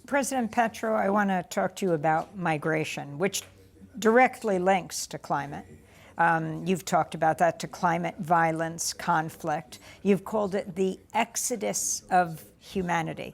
President Petro, I want to talk to you about migration, which directly links to climate. You've talked about that, to climate violence, conflict. You've called it the exodus of humanity.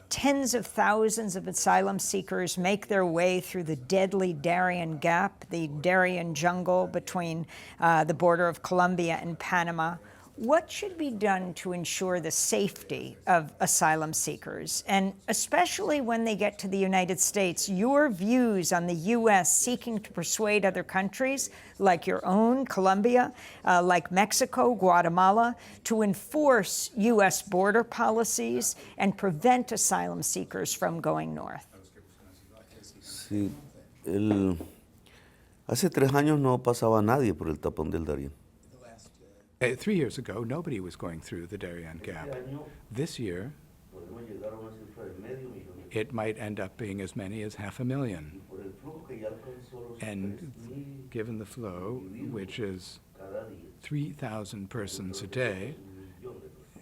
Tens of thousands of asylum seekers make their way through the deadly Darien Gap, the Darien jungle between the border of Colombia and Panama. What should be done to ensure the safety of asylum seekers? And especially when they get to the United States, your views on the U.S. seeking to persuade other countries, like your own, Colombia, like Mexico, Guatemala, to enforce U.S. border policies and prevent asylum seekers from going north. Sí, hace 3 años no pasaba nadie por el tapón del Darién. 3 years ago, nobody was going through the Darien Gap. This year, it might end up being as many as 500,000. And given the flow, which is 3,000 persons a day,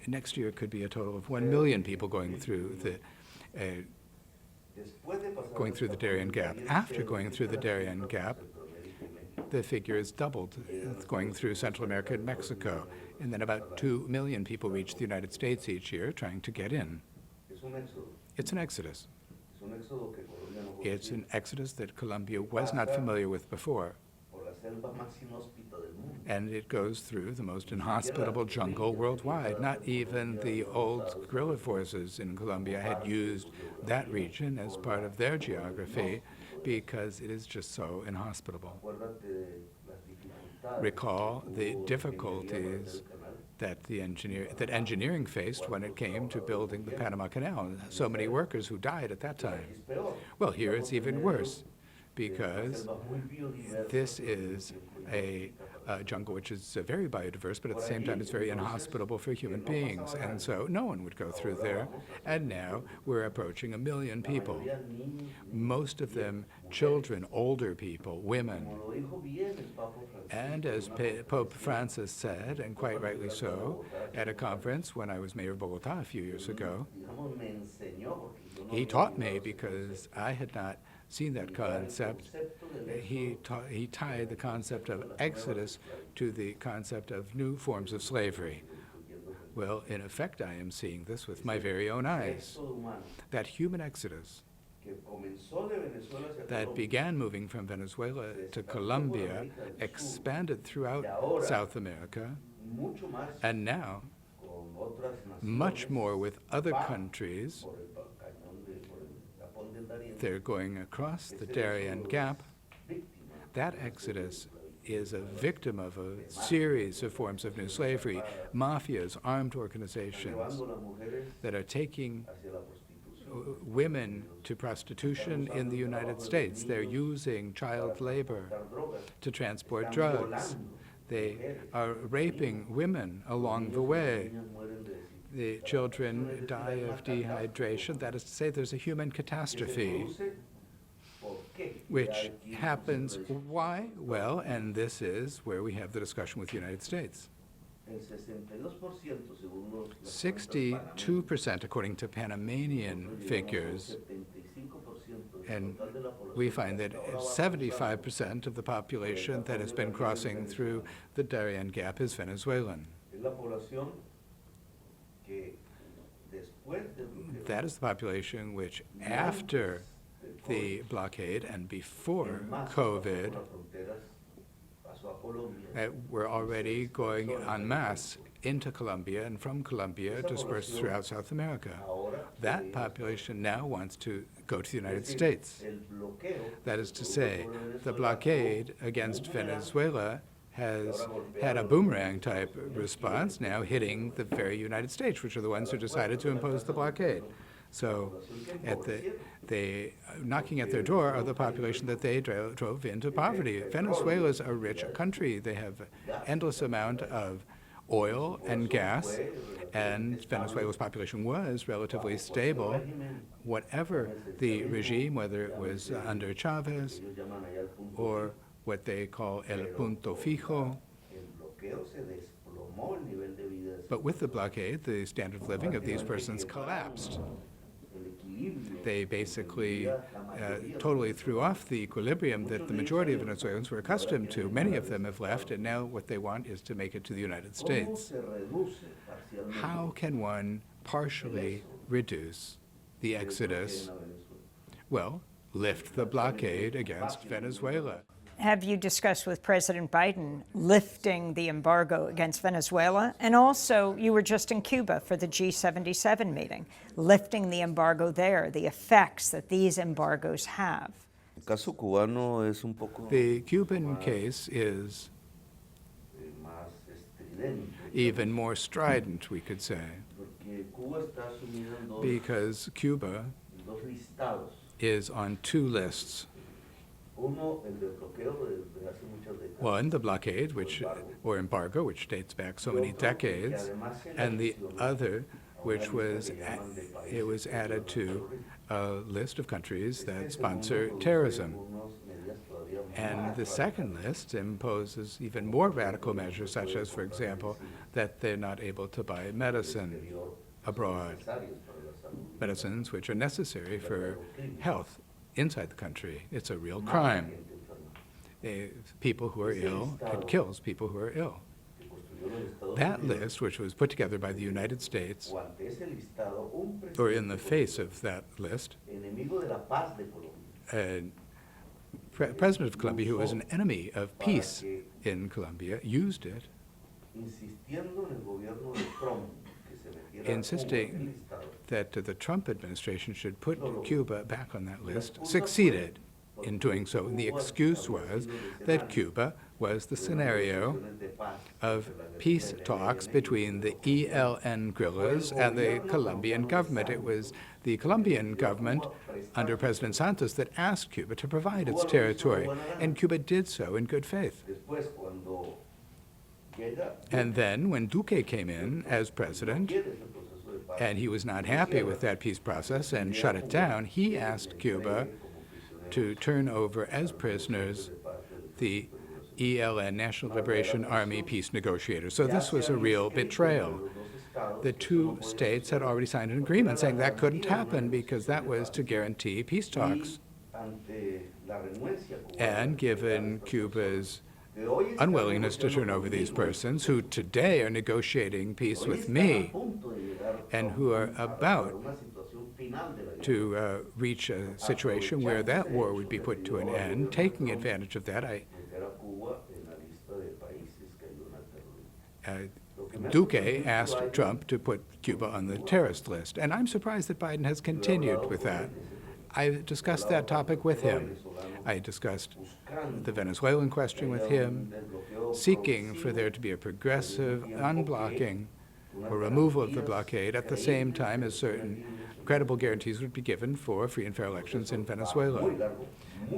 next year could be a total of 1 million people going through the Darien Gap. After going through the Darien Gap, the figure is doubled. It's going through Central America and Mexico. And then about 2 million people reach the United States each year trying to get in. It's an exodus. It's an exodus that Colombia was not familiar with before. And it goes through the most inhospitable jungle worldwide. Not even the old guerrilla forces in Colombia had used that region as part of their geography, because it is just so inhospitable. Recall the difficulties that engineering faced when it came to building the Panama Canal. So many workers who died at that time. Well, here it's even worse, because this is a jungle which is very biodiverse, but at the same time it's very inhospitable for human beings. And so no one would go through there. And now we're approaching 1 million people, most of them children, older people, women. And as Pope Francis said, and quite rightly so, at a conference when I was mayor of Bogota a few years ago, he taught me, because I had not seen that concept. He tied the concept of exodus to the concept of new forms of slavery. Well, in effect, I am seeing this with my very own eyes. That human exodus that began moving from Venezuela to Colombia expanded throughout South America, and now much more with other countries. They're going across the Darien Gap. That exodus is a victim of a series of forms of new slavery, mafias, armed organizations that are taking women to prostitution in the United States. They're using child labor to transport drugs. They are raping women along the way. The children die of dehydration. That is to say, there's a human catastrophe, which happens. Why? Well, and this is where we have the discussion with the United States. 62%, according to Panamanian figures, and we find that 75% of the population that has been crossing through the Darien Gap is Venezuelan. That is the population which, after the blockade and before COVID, were already going en masse into Colombia, and from Colombia dispersed throughout South America. That population now wants to go to the United States. That is to say, the blockade against Venezuela has had a boomerang-type response, now hitting the very United States, which are the ones who decided to impose the blockade. So knocking at their door are the population that they drove into poverty. Venezuela is a rich country. They have endless amount of oil and gas, and Venezuela's population was relatively stable. Whatever the regime, whether it was under Chavez or what they call el punto fijo, but with the blockade, the standard of living of these persons collapsed. They basically totally threw off the equilibrium that the majority of Venezuelans were accustomed to. Many of them have left, and now what they want is to make it to the United States. How can one partially reduce the exodus? Well, lift the blockade against Venezuela. Have you discussed with President Biden lifting the embargo against Venezuela? And also, you were just in Cuba for the G77 meeting, lifting the embargo there, the effects that these embargoes have. El caso cubano es un poco The Cuban case is más estridente, even more strident, we could say, porque Cuba está sumida en because Cuba dos listados. is on two lists. Uno, el de bloqueo desde hace muchas décadas. One, the blockade, or embargo, which dates back so many decades, and the other, which was it was added to a list of countries that sponsor terrorism. And the second list imposes even more radical measures, such as, for example, that they're not able to buy medicine abroad, medicines which are necessary for health inside the country. It's a real crime. People who are ill, it kills people who are ill. That list, which was put together by the United States, or in the face of that list, President of Colombia, who was an enemy of peace in Colombia, used it, insisting that the Trump administration should put Cuba back on that list, succeeded in doing so. And the excuse was that Cuba was the scenario of peace talks between the ELN guerrillas and the Colombian government. It was the Colombian government under President Santos that asked Cuba to provide its territory, and Cuba did so in good faith. And then when Duque came in as president, and he was not happy with that peace process and shut it down, he asked Cuba to turn over as prisoners the ELN, National Liberation Army peace negotiators. So this was a real betrayal. The two states had already signed an agreement saying that couldn't happen because that was to guarantee peace talks. And given Cuba's unwillingness to turn over these persons, who today are negotiating peace with me and who are about to reach a situation where that war would be put to an end, taking advantage of that, Duque asked Trump to put Cuba on the terrorist list. And I'm surprised that Biden has continued with that. I discussed that topic with him. I discussed the Venezuelan question with him, seeking for there to be a progressive unblocking or removal of the blockade at the same time as certain credible guarantees would be given for free and fair elections in Venezuela.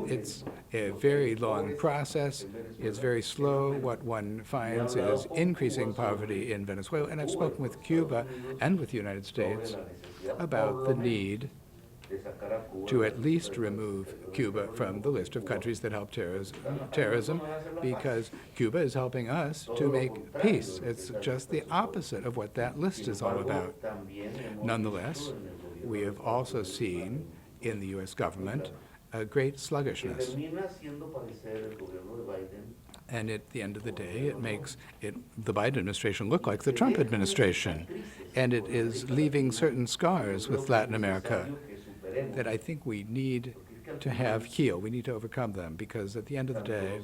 It's a very long process. It's very slow. What one finds is increasing poverty in Venezuela. And I've spoken with Cuba and with the United States about the need to at least remove Cuba from the list of countries that help terrorism, because Cuba is helping us to make peace. It's just the opposite of what that list is all about. Nonetheless, we have also seen in the U.S. government a great sluggishness. And at the end of the day, it makes the Biden administration look like the Trump administration. And it is leaving certain scars with Latin America that I think we need to have heal. We need to overcome them, because at the end of the day,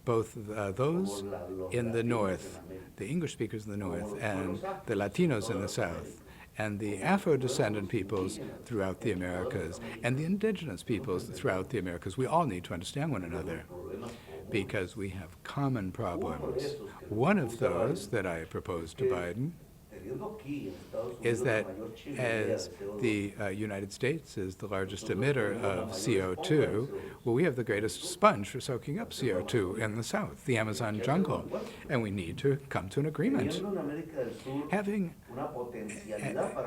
both those in the North, the English speakers in the North, and the Latinos in the South, and the Afro-descendant peoples throughout the Americas, and the indigenous peoples throughout the Americas, we all need to understand one another, because we have common problems. One of those that I proposed to Biden is that as the United States is the largest emitter of CO2, well, we have the greatest sponge for soaking up CO2 in the South, the Amazon jungle, and we need to come to an agreement. Having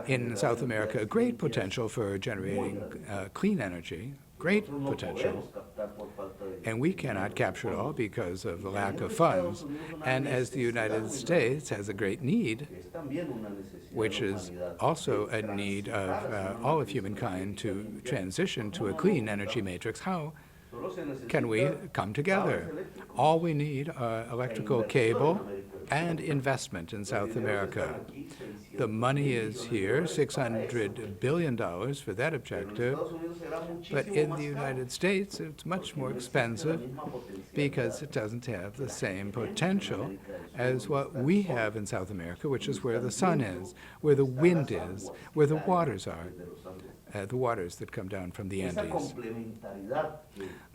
in South America a great potential for generating clean energy, great potential, And we cannot capture it all because of the lack of funds. And as the United States has a great need, which is also a need of all of humankind to transition to a clean energy matrix, how can we come together? All we need are electrical cable and investment in South America. The money is here, $600 billion for that objective, but in the United States it's much more expensive because it doesn't have the same potential as what we have in South America, which is where the sun is, where the wind is, where the waters are. The waters that come down from the Andes.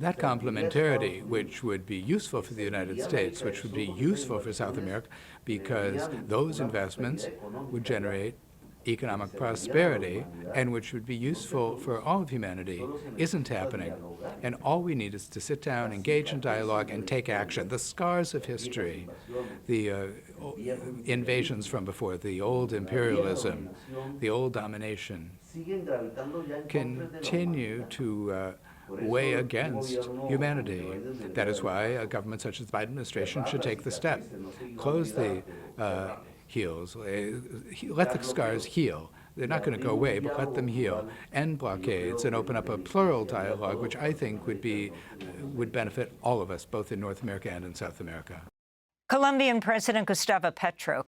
That complementarity, which would be useful for the United States, which would be useful for South America, because those investments would generate economic prosperity and which would be useful for all of humanity, isn't happening. And all we need is to sit down, engage in dialogue, and take action. The scars of history, the invasions from before, the old imperialism, the old domination, continue to weigh against humanity. That is why a government such as the Biden administration should take the step. Close the heals, let the scars heal. They're not going to go away, but let them heal. End blockades and open up a plural dialogue, which I think would benefit all of us, both in North America and in South America. Colombian President Gustavo Petro